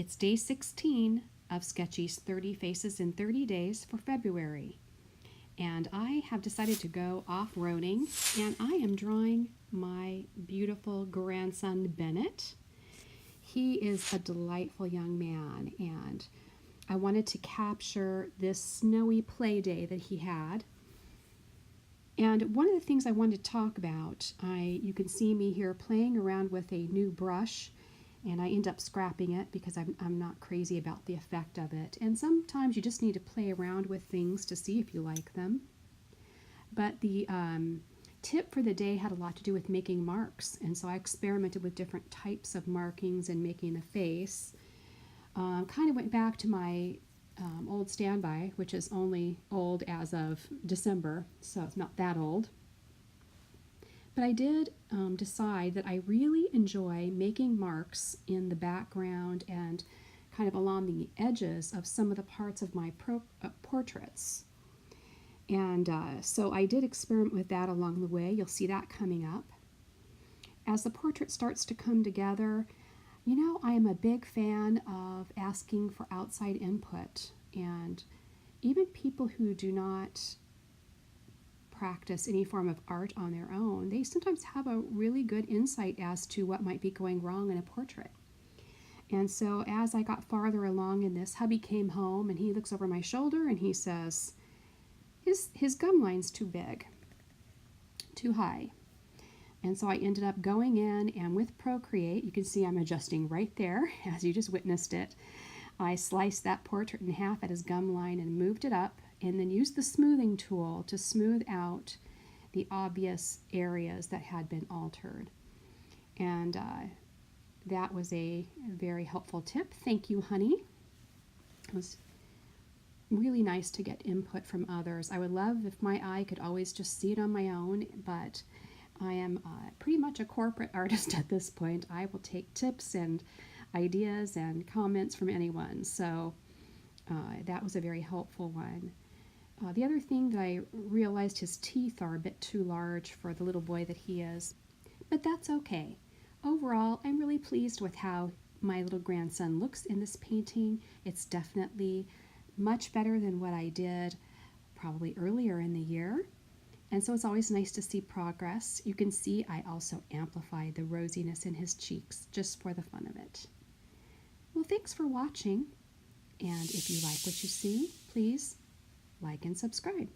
It's day 16 of Sktchy's 30 Faces in 30 Days for February. And I have decided to go off-roading, and I am drawing my beautiful grandson, Bennett. He is a delightful young man, and I wanted to capture this snowy play day that he had. And one of the things I wanted to talk about, you can see me here playing around with a new brush, and I end up scrapping it because I'm not crazy about the effect of it. And sometimes you just need to play around with things to see if you like them. But the tip for the day had a lot to do with making marks, and so I experimented with different types of markings and making the face. Kind of went back to my old standby, which is only old as of December, so it's not that old. But I did decide that I really enjoy making marks in the background and kind of along the edges of some of the parts of my portraits. And so I did experiment with that along the way. You'll see that coming up. As the portrait starts to come together, you know, I am a big fan of asking for outside input, and even people who do not practice any form of art on their own, they sometimes have a really good insight as to what might be going wrong in a portrait. And so as I got farther along in this, hubby came home and he looks over my shoulder and he says, his gum line's too big, too high. And so I ended up going in, and with Procreate, you can see I'm adjusting right there, as you just witnessed it. I sliced that portrait in half at his gum line and moved it up, and then used the smoothing tool to smooth out the obvious areas that had been altered. And that was a very helpful tip. Thank you, honey. It was really nice to get input from others. I would love if my eye could always just see it on my own, but I am pretty much a corporate artist at this point. I will take tips and ideas and comments from anyone. So that was a very helpful one. The other thing that I realized, his teeth are a bit too large for the little boy that he is, but that's okay. Overall, I'm really pleased with how my little grandson looks in this painting. It's definitely much better than what I did probably earlier in the year. And so it's always nice to see progress. You can see I also amplified the rosiness in his cheeks just for the fun of it. Well, thanks for watching. And if you like what you see, please like and subscribe.